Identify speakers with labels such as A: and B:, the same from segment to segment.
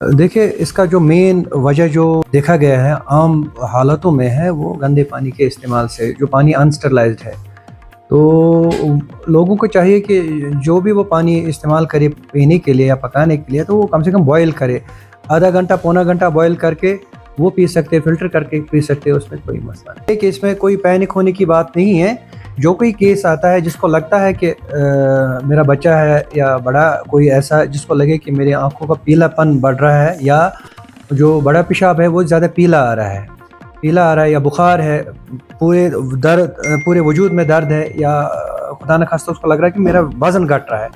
A: देखिए, इसका जो मेन वजह जो देखा गया है आम हालातों में है वो गंदे पानी के इस्तेमाल से, जो पानी अनस्टरलाइज़्ड है। तो लोगों को चाहिए कि जो भी वो पानी इस्तेमाल करे पीने के लिए या पकाने के लिए, तो वो कम से कम बॉयल करे। आधा घंटा, पौना घंटा बॉयल करके वो पी सकते हैं, फ़िल्टर करके पी सकते हैं, उसमें कोई मसला नहीं है कि इसमें कोई पैनिक होने की बात नहीं है। जो कोई केस आता है जिसको लगता है कि मेरा बच्चा है या बड़ा कोई ऐसा जिसको लगे कि मेरी आँखों का पीलापन बढ़ रहा है या जो बड़ा पेशाब है वो ज़्यादा पीला आ रहा है या बुखार है, पूरे वजूद में दर्द है या खुदा न खास्ता उसको लग रहा है कि मेरा वज़न घट रहा है,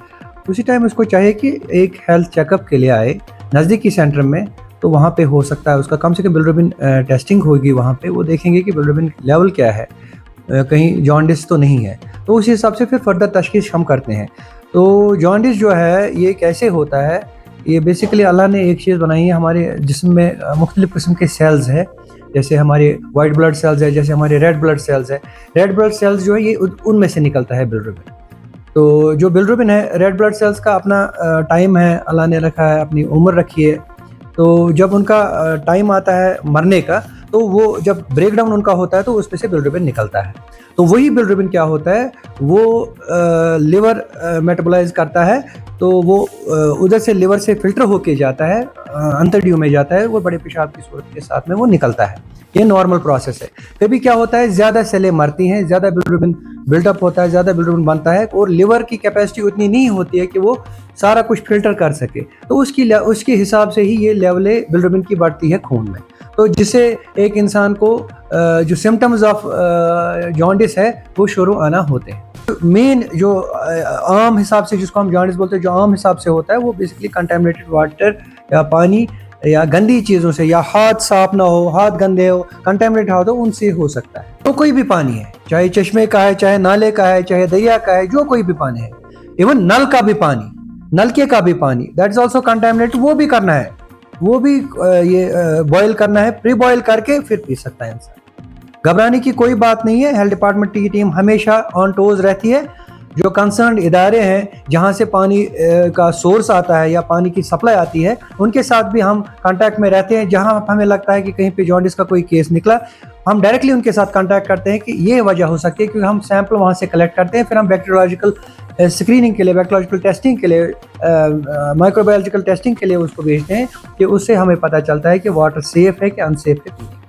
A: उसी टाइम उसको चाहिए कि एक हेल्थ चेकअप के लिए आए नज़दीकी सेंटर में। तो वहाँ पे हो सकता है उसका कम से कम बिलिरुबिन टेस्टिंग होगी, वहाँ पे वो देखेंगे कि बिलिरुबिन लेवल क्या है, कहीं जॉन्डिस तो नहीं है। तो उस हिसाब से फिर फर्दर तशख़ीस हम करते हैं। तो जॉन्डिस जो है ये कैसे होता है, ये बेसिकली अल्लाह ने एक चीज़ बनाई है, हमारे जिस्म में मुख्तलिफ़ किस्म के सेल्स है, जैसे हमारे वाइट ब्लड सेल्स है, जैसे हमारे रेड ब्लड सेल्स है। रेड ब्लड सेल्स जो है ये उनमें से निकलता है बिलिरुबिन। तो जो बिलिरुबिन है, रेड ब्लड सेल्स का अपना टाइम है, अल्लाह ने रखा है, अपनी उम्र रखी है। तो जब उनका टाइम आता है मरने का, तो वो जब ब्रेक डाउन उनका होता है तो उसमें से बिलिरुबिन निकलता है। तो वही बिलिरुबिन क्या होता है, वो लिवर मेटाबोलाइज़ करता है, तो वो उधर से लिवर से फ़िल्टर होके जाता है, अंतर्द्युय में जाता है, वो बड़े पेशाब की सूरत के साथ में वो निकलता है। ये नॉर्मल प्रोसेस है। कभी क्या होता है, ज़्यादा सेलें मरती हैं, ज़्यादा बिलिरुबिन बिल्डअप होता है, ज़्यादा बिलिरुबिन बनता है और लिवर की कैपेसिटी उतनी नहीं होती है कि वो सारा कुछ फ़िल्टर कर सके। तो उसके हिसाब से ही ये लेवलें बिलिरुबिन की बढ़ती है खून में। तो जिससे एक इंसान को जो सिम्पटम्स ऑफ जॉन्डिस है वो शुरू आना होते हैं। मेन जो आम हिसाब से जिसको हम जॉन्डिस बोलते हैं, जो आम हिसाब से होता है वो बेसिकली कंटामिनेटेड वाटर या पानी या गंदी चीज़ों से, या हाथ साफ ना हो, हाथ गंदे हो, कंटामिनेट हाथ हो, उनसे हो सकता है। तो कोई भी पानी है, चाहे चश्मे का है, चाहे नाले का है, चाहे दरिया का है, जो कोई भी पानी है, इवन नल का भी पानी, नलके का भी पानी, दैट इज ऑल्सो कंटामिनेटेड, वो भी करना है, वो भी ये बॉयल करना है, प्री बॉयल करके फिर पी सकता है इंसान। घबराने की कोई बात नहीं है, हेल्थ डिपार्टमेंट की टीम हमेशा ऑन टोज रहती है। जो कंसर्न इदारे हैं जहाँ से पानी का सोर्स आता है या पानी की सप्लाई आती है, उनके साथ भी हम कांटेक्ट में रहते हैं। जहाँ हमें लगता है कि कहीं पे जॉन्डिस का कोई केस निकला, हम डायरेक्टली उनके साथ कांटेक्ट करते हैं कि ये वजह हो सकती है, क्योंकि हम सैंपल वहाँ से कलेक्ट करते हैं, फिर हम बैक्टीरियोलॉजिकल स्क्रीनिंग के लिए, बैक्टीरियोलॉजिकल टेस्टिंग के लिए, माइक्रोबायोलॉजिकल टेस्टिंग के लिए उसको भेजते हैं, कि उससे हमें पता चलता है कि वाटर सेफ़ है कि अनसेफ है।